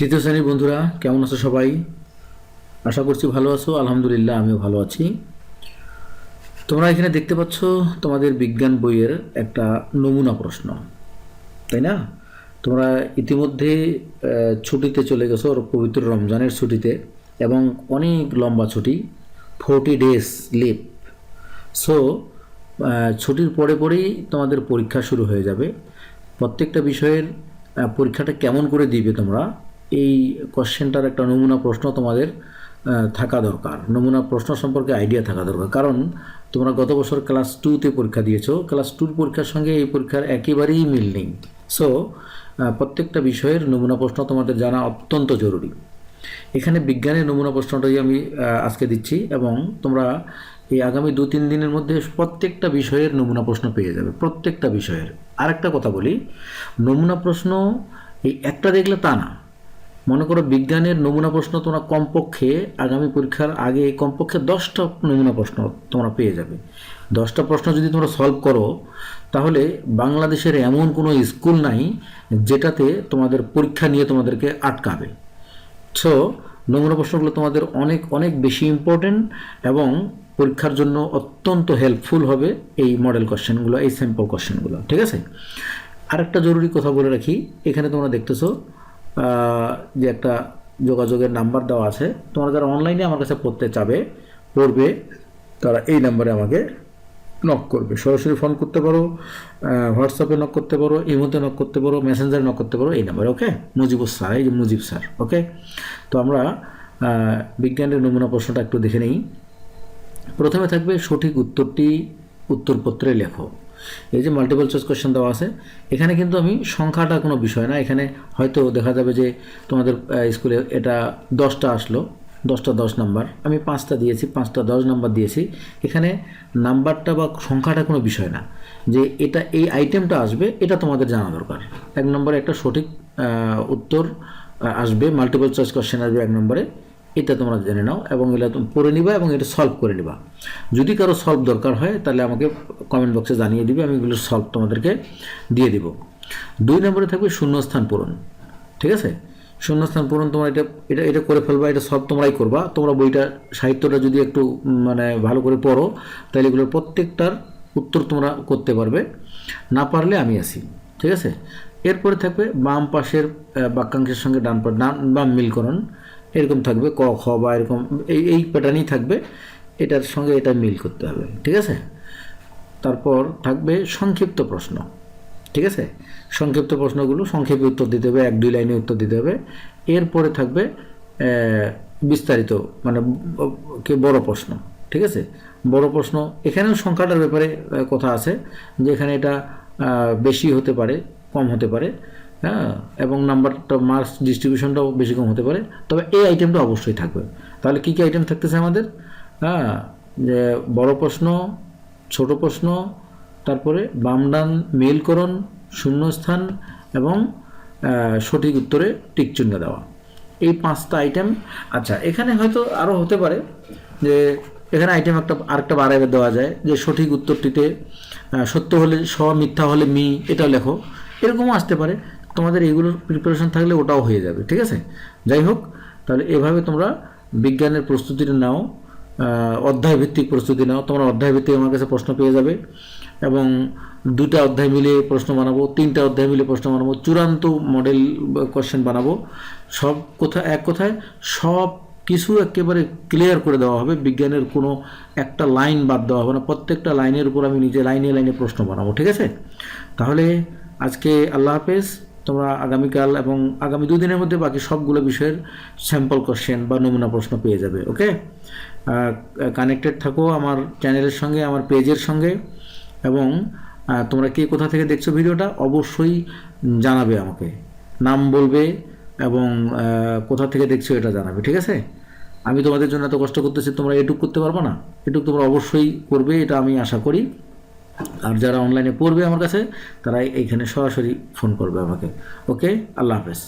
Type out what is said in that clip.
তৃতীয় শ্রেণীর বন্ধুরা কেমন আছো সবাই? আশা করছি ভালো আছো। আলহামদুলিল্লাহ আমিও ভালো আছি। তোমরা এখানে দেখতে পাচ্ছ তোমাদের বিজ্ঞান বইয়ের একটা নমুনা প্রশ্ন, তাই না? তোমরা ইতিমধ্যে ছুটিতে চলে গেছো, পবিত্র রমজানের ছুটিতে, এবং অনেক লম্বা ছুটি, 40 ডেজ লিভ। সো ছুটির পরে পরেই তোমাদের পরীক্ষা শুরু হয়ে যাবে। প্রত্যেকটা বিষয়ের পরীক্ষাটা কেমন করে দিবে তোমরা, এই কোশ্চেনটার একটা নমুনা প্রশ্ন তোমাদের থাকা দরকার। নমুনা প্রশ্ন সম্পর্কে আইডিয়া থাকা দরকার, কারণ তোমরা গত বছর ক্লাস 2-তে পরীক্ষা দিয়েছো। ক্লাস 2-র পরীক্ষার সঙ্গে এই পরীক্ষার একেবারেই মিল নেই। সো প্রত্যেকটা বিষয়ের নমুনা প্রশ্ন তোমাদের জানা অত্যন্ত জরুরি। এখানে বিজ্ঞানের নমুনা প্রশ্নটাই আমি আজকে দিচ্ছি, এবং তোমরা এই আগামী 2-3 দিনের মধ্যে প্রত্যেকটা বিষয়ের নমুনা প্রশ্ন পেয়ে যাবে, প্রত্যেকটা বিষয়ের। আরেকটা কথা বলি, নমুনা প্রশ্ন এই একটা দেখলে তা না। মনে করো বিজ্ঞানের নমুনা প্রশ্ন তোমরা কমপক্ষে আগামী পরীক্ষার আগে কমপক্ষে 10টা নমুনা প্রশ্ন তোমরা পেয়ে যাবে। 10টা প্রশ্ন যদি তোমরা সলভ করো, তাহলে বাংলাদেশের এমন কোনো স্কুল নাই যেটাতে তোমাদের পরীক্ষা নিয়ে তোমাদেরকে আটকাবে। সো নমুনা প্রশ্নগুলো তোমাদের অনেক অনেক বেশি ইম্পর্টেন্ট এবং পরীক্ষার জন্য অত্যন্ত হেল্পফুল হবে এই মডেল কোশ্চেনগুলো, এই স্যাম্পল কোশ্চেনগুলো। ঠিক আছে? আরেকটা জরুরি কথা বলে রাখি, এখানে তোমরা দেখতেছো যে একটা যোগাযোগের নাম্বার দেওয়া আছে। তোমরা যারা অনলাইনে আমার কাছে পড়তে পড়বে, তারা এই নাম্বারে আমাকে নক করবে। সরাসরি ফোন করতে পারো, হোয়াটসঅ্যাপে নক করতে পারো, ইমোতে নক করতে পারো, মেসেঞ্জারে নক করতে পারো, এই নাম্বারে। ওকে? মুজিবুর স্যার, এই যে মুজিব স্যার। ওকে? তো আমরা বিজ্ঞানের নমুনা প্রশ্নটা একটু দেখে নিই। প্রথমে থাকবে সঠিক উত্তরটি উত্তরপত্রে লেখো। এই যে মাল্টিপল চয়েস কোশ্চেন দেওয়া আছে, এখানে কিন্তু আমি সংখ্যাটা কোনো বিষয় না। এখানে হয়তো দেখা যাবে যে তোমাদের স্কুলে এটা 10টা আসলো, 10টা 10 নাম্বার, আমি 5টা দিয়েছি, 5টা 10 নাম্বার দিয়েছি। এখানে নাম্বারটা বা সংখ্যাটা কোনো বিষয় না, যে এটা এই আইটেমটা আসবে এটা তোমাদের জানা দরকার। 1 নম্বরে একটা সঠিক উত্তর আসবে, মাল্টিপল চয়েস কোশ্চেন আসবে 1 নম্বরে, এটা তোমরা জেনে নাও এবং এটা তুমি পড়ে নিবা এবং এটা সলভ করে নিবা। যদি কারো সলভ দরকার হয় তাহলে আমাকে কমেন্ট বক্সে জানিয়ে দিবে, আমি এগুলো সলভ তোমাদেরকে দিয়ে দিব। 2 নম্বরে থাকবে শূন্যস্থান পূরণ। ঠিক আছে? শূন্যস্থান পূরণ তোমরা এটা এটা এটা করে ফেলবা, এটা সব তোমরাই করবা। তোমরা বইটা সাহিত্যটা যদি একটু মানে ভালো করে পড়ো, তাহলে এগুলোর প্রত্যেকটার উত্তর তোমরা করতে পারবে। না পারলে আমি আছি। ঠিক আছে? এরপরে থাকবে বাম পাশের বাক্যাংশের সঙ্গে ডান বাম মিলকরণ, এরকম থাকবে ক খ বা এরকম এই প্যাটার্নই থাকবে, এটার সঙ্গে এটা মিল করতে হবে। ঠিক আছে? তারপর থাকবে সংক্ষিপ্ত প্রশ্ন। ঠিক আছে? সংক্ষিপ্ত প্রশ্নগুলো সংক্ষেপে উত্তর দিতে হবে, 1-2 লাইনে উত্তর দিতে হবে। এরপরে থাকবে বিস্তারিত, মানে বড় প্রশ্ন। ঠিক আছে? বড় প্রশ্ন এখানেও সংখ্যাটার ব্যাপারে কথা আছে, যে এখানে এটা বেশি হতে পারে, কম হতে পারে, হ্যাঁ, এবং নাম্বারটা মার্কস ডিস্ট্রিবিউশনটাও বেশি কম হতে পারে। তবে এই আইটেমটা অবশ্যই থাকবে। তাহলে কী কী আইটেম থাকতেছে আমাদের? হ্যাঁ, যে বড় প্রশ্ন, ছোট প্রশ্ন, তারপরে বাম ডান মেলকরণ, শূন্যস্থান এবং সঠিক উত্তরে টিকচিহ্ন দেওয়া, এই 5টা আইটেম। আচ্ছা, এখানে হয়তো আরও হতে পারে যে এখানে আইটেম আরেকটা বাড়াইবে দেওয়া যায়, যে সঠিক উত্তরটিতে সত্য হলে স, মিথ্যা হলে মি, এটা লেখো, এরকমও আসতে পারে। তোমাদের এইগুলোর প্রিপারেশন থাকলে ওটাও হয়ে যাবে। ঠিক আছে? যাই হোক, তাহলে এভাবে তোমরা বিজ্ঞানের প্রস্তুতিটা নাও, অধ্যায়ভিত্তিক প্রস্তুতি নাও। তোমরা অধ্যায়ভিত্তিক আমার কাছে প্রশ্ন পেয়ে যাবে, এবং 2টা অধ্যায় মিলে প্রশ্ন বানাবো, 3টা অধ্যায় মিলে প্রশ্ন বানাবো, চূড়ান্ত মডেল কোশ্চেন বানাবো। সব এক কথায় সব কিছু একেবারে ক্লিয়ার করে দেওয়া হবে। বিজ্ঞানের কোনো একটা লাইন বাদ দেওয়া হবে না, প্রত্যেকটা লাইনের উপর আমি নিজে লাইনে লাইনে প্রশ্ন বানাবো। ঠিক আছে? তাহলে আজকে আল্লাহ হাফেজ। তোমরা আগামীকাল এবং আগামী 2 দিনের মধ্যে বাকি সবগুলো বিষয়ের স্যাম্পল কোশ্চেন বা নমুনা প্রশ্ন পেয়ে যাবে। ওকে? কানেক্টেড থাকো আমার চ্যানেলের সঙ্গে, আমার পেজের সঙ্গে, এবং তোমরা কে কোথা থেকে দেখছো ভিডিওটা অবশ্যই জানাবে, আমাকে নাম বলবে এবং কোথা থেকে দেখছো এটা জানাবে। ঠিক আছে? আমি তোমাদের জন্য এত কষ্ট করতেছি, তোমরা এটুক করতে পারবো না? এটুক তোমরা অবশ্যই করবে, এটা আমি আশা করি। আর যারা অনলাইনে পড়বে আমার কাছে, তারা এইখানে সরাসরি ফোন করবে আমাকে। ওকে? আল্লাহ হাফেজ।